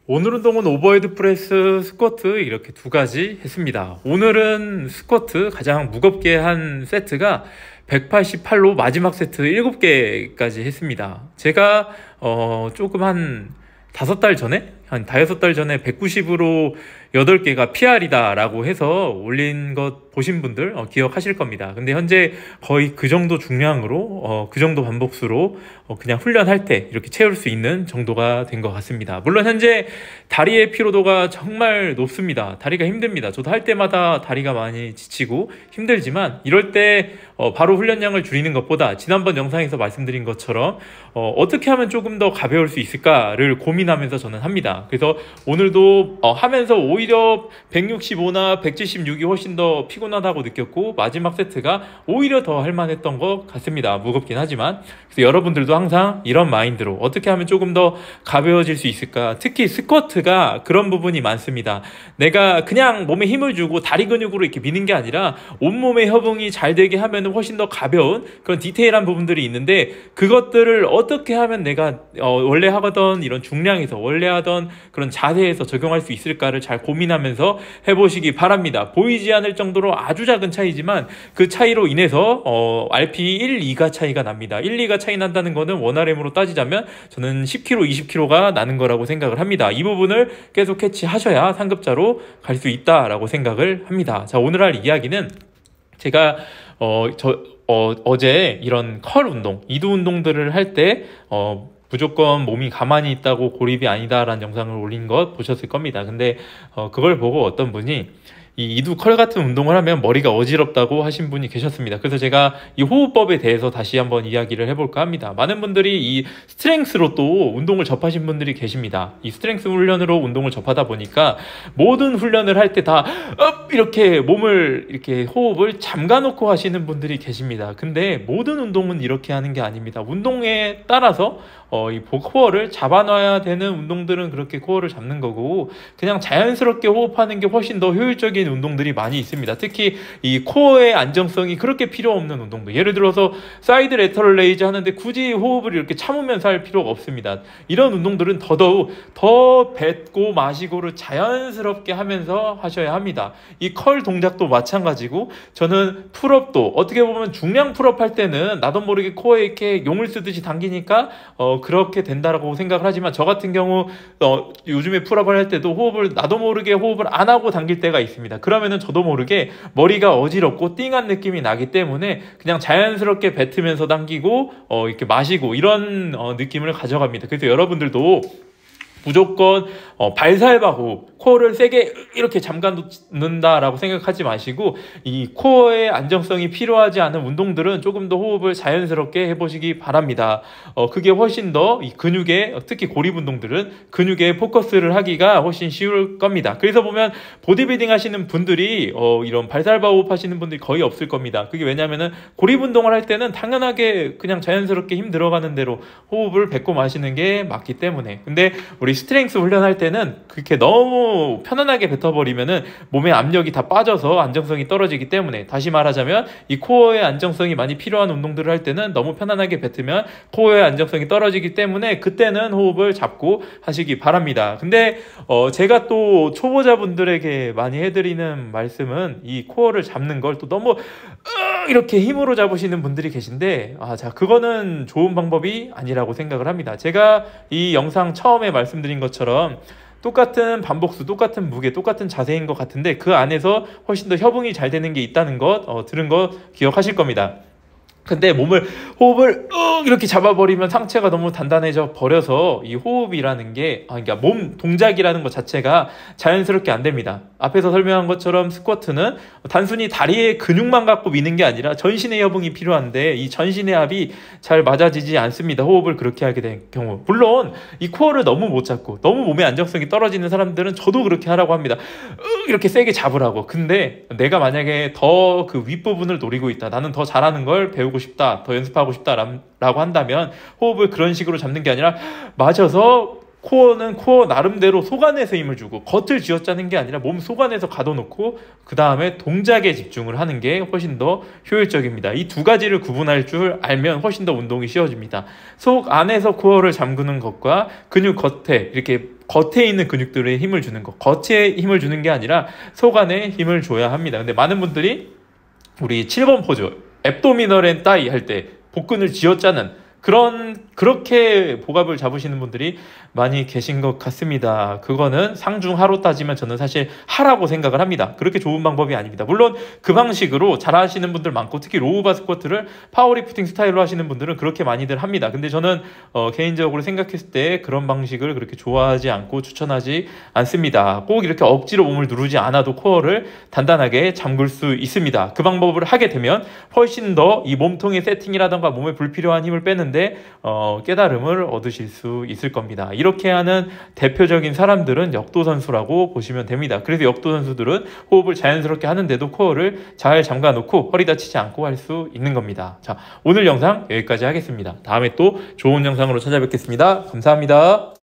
오늘 운동은 오버헤드 프레스, 스쿼트 이렇게 두 가지 했습니다. 오늘은 스쿼트 가장 무겁게 한 세트가 188로 마지막 세트 7개까지 했습니다. 제가 조금 한 5달 전에? 한 5달 전에 190으로 8개가 PR이다 라고 해서 올린 것 보신 분들 기억하실 겁니다. 근데 현재 거의 그 정도 중량으로 그 정도 반복수로 그냥 훈련할 때 이렇게 채울 수 있는 정도가 된 것 같습니다. 물론 현재 다리의 피로도가 정말 높습니다. 다리가 힘듭니다. 저도 할 때마다 다리가 많이 지치고 힘들지만 이럴 때 바로 훈련량을 줄이는 것보다 지난번 영상에서 말씀드린 것처럼 어떻게 하면 조금 더 가벼울 수 있을까를 고민하면서 저는 합니다. 그래서 오늘도 하면서 오히려 165나 176이 훨씬 더 피곤하다고 느꼈고 마지막 세트가 오히려 더 할만했던 것 같습니다. 무겁긴 하지만. 그래서 여러분들도 항상 이런 마인드로 어떻게 하면 조금 더 가벼워질 수 있을까. 특히 스쿼트가 그런 부분이 많습니다. 내가 그냥 몸에 힘을 주고 다리 근육으로 이렇게 미는 게 아니라 온몸의 협응이 잘 되게 하면 훨씬 더 가벼운 그런 디테일한 부분들이 있는데 그것들을 어떻게 하면 내가 원래 하던 이런 중량에서 원래 하던 그런 자세에서 적용할 수 있을까를 잘 고민하면서 해보시기 바랍니다. 보이지 않을 정도로 아주 작은 차이지만 그 차이로 인해서 RP 1, 2가 차이가 납니다. 1, 2가 차이 난다는 거는 원RM으로 따지자면 저는 10kg, 20kg가 나는 거라고 생각을 합니다. 이 부분을 계속 캐치하셔야 상급자로 갈 수 있다라고 생각을 합니다. 자, 오늘 할 이야기는 제가 어제 이런 컬 운동, 이두 운동들을 할 때 무조건 몸이 가만히 있다고 고립이 아니다라는 영상을 올린 것 보셨을 겁니다. 근데 그걸 보고 어떤 분이 이 이두 컬 같은 운동을 하면 머리가 어지럽다고 하신 분이 계셨습니다. 그래서 제가 이 호흡법에 대해서 다시 한번 이야기를 해볼까 합니다. 많은 분들이 이 스트렝스로 또 운동을 접하신 분들이 계십니다. 이 스트렝스 훈련으로 운동을 접하다 보니까 모든 훈련을 할 때 다 이렇게 몸을 이렇게 호흡을 잠가 놓고 하시는 분들이 계십니다. 근데 모든 운동은 이렇게 하는 게 아닙니다. 운동에 따라서 이 코어를 잡아놔야 되는 운동들은 그렇게 코어를 잡는 거고 그냥 자연스럽게 호흡하는 게 훨씬 더 효율적인 운동들이 많이 있습니다. 특히 이 코어의 안정성이 그렇게 필요 없는 운동들, 예를 들어서 사이드 레터럴 레이즈 하는데 굳이 호흡을 이렇게 참으면서 할 필요가 없습니다. 이런 운동들은 더더욱 더 뱉고 마시고를 자연스럽게 하면서 하셔야 합니다. 이 컬 동작도 마찬가지고 저는 풀업도 어떻게 보면 중량 풀업 할 때는 나도 모르게 코어에 이렇게 용을 쓰듯이 당기니까 그렇게 된다라고 생각을 하지만 저 같은 경우 요즘에 풀업을 할 때도 호흡을 나도 모르게 호흡을 안 하고 당길 때가 있습니다. 그러면은 저도 모르게 머리가 어지럽고 띵한 느낌이 나기 때문에 그냥 자연스럽게 뱉으면서 당기고 이렇게 마시고 이런 느낌을 가져갑니다. 그래서 여러분들도 무조건 발살바호흡, 코어를 세게 이렇게 잠가 놓는다라고 생각하지 마시고 이 코어의 안정성이 필요하지 않은 운동들은 조금 더 호흡을 자연스럽게 해보시기 바랍니다. 그게 훨씬 더 이 근육에 특히 고립 운동들은 근육에 포커스를 하기가 훨씬 쉬울 겁니다. 그래서 보면 보디빌딩 하시는 분들이 이런 발살바호흡 하시는 분들이 거의 없을 겁니다. 그게 왜냐면은 고립 운동을 할 때는 당연하게 그냥 자연스럽게 힘 들어가는 대로 호흡을 뱉고 마시는 게 맞기 때문에. 근데 우리 스트렝스 훈련할 때는 그렇게 너무 편안하게 뱉어버리면은 몸의 압력이 다 빠져서 안정성이 떨어지기 때문에, 다시 말하자면 이 코어의 안정성이 많이 필요한 운동들을 할 때는 너무 편안하게 뱉으면 코어의 안정성이 떨어지기 때문에 그때는 호흡을 잡고 하시기 바랍니다. 근데 제가 또 초보자분들에게 많이 해드리는 말씀은 이 코어를 잡는 걸 또 너무 이렇게 힘으로 잡으시는 분들이 계신데 자, 그거는 좋은 방법이 아니라고 생각을 합니다. 제가 이 영상 처음에 말씀드린 것처럼 똑같은 반복수, 똑같은 무게, 똑같은 자세인 것 같은데 그 안에서 훨씬 더 협응이 잘 되는 게 있다는 것 들은 거 기억하실 겁니다. 근데 호흡을 이렇게 잡아버리면 상체가 너무 단단해져 버려서 이 호흡이라는 게 그러니까 몸 동작이라는 것 자체가 자연스럽게 안 됩니다. 앞에서 설명한 것처럼 스쿼트는 단순히 다리의 근육만 갖고 미는 게 아니라 전신의 협응이 필요한데 이 전신의 합이 잘 맞아지지 않습니다. 호흡을 그렇게 하게 된 경우. 물론 이 코어를 너무 못 잡고 너무 몸의 안정성이 떨어지는 사람들은 저도 그렇게 하라고 합니다. 이렇게 세게 잡으라고. 근데 내가 만약에 더 그 윗부분을 노리고 있다, 나는 더 잘하는 걸 배우고 싶다, 더 연습하고 싶다라고 한다면 호흡을 그런 식으로 잡는 게 아니라 맞아서 코어는 코어 나름대로 속안에서 힘을 주고 겉을 쥐어짜는 게 아니라 몸 속안에서 가둬놓고 그 다음에 동작에 집중을 하는 게 훨씬 더 효율적입니다. 이 두 가지를 구분할 줄 알면 훨씬 더 운동이 쉬워집니다. 속 안에서 코어를 잠그는 것과 근육 겉에 이렇게 겉에 있는 근육들에 힘을 주는 것, 겉에 힘을 주는 게 아니라 속 안에 힘을 줘야 합니다. 근데 많은 분들이 우리 7번 포즈 앱도미널 앤 따이 할 때 복근을 쥐어짜는 그렇게 복압을 잡으시는 분들이 많이 계신 것 같습니다. 그거는 상중하로 따지면 저는 사실 하라고 생각을 합니다. 그렇게 좋은 방법이 아닙니다. 물론 그 방식으로 잘 하시는 분들 많고 특히 로우바 스쿼트를 파워리프팅 스타일로 하시는 분들은 그렇게 많이들 합니다. 근데 저는 개인적으로 생각했을 때 그런 방식을 그렇게 좋아하지 않고 추천하지 않습니다. 꼭 이렇게 억지로 몸을 누르지 않아도 코어를 단단하게 잠글 수 있습니다. 그 방법을 하게 되면 훨씬 더 이 몸통의 세팅이라던가 몸에 불필요한 힘을 빼는데 깨달음을 얻으실 수 있을 겁니다. 이렇게 하는 대표적인 사람들은 역도 선수라고 보시면 됩니다. 그래서 역도 선수들은 호흡을 자연스럽게 하는데도 코어를 잘 잠가 놓고 허리 다치지 않고 할 수 있는 겁니다. 자, 오늘 영상 여기까지 하겠습니다. 다음에 또 좋은 영상으로 찾아뵙겠습니다. 감사합니다.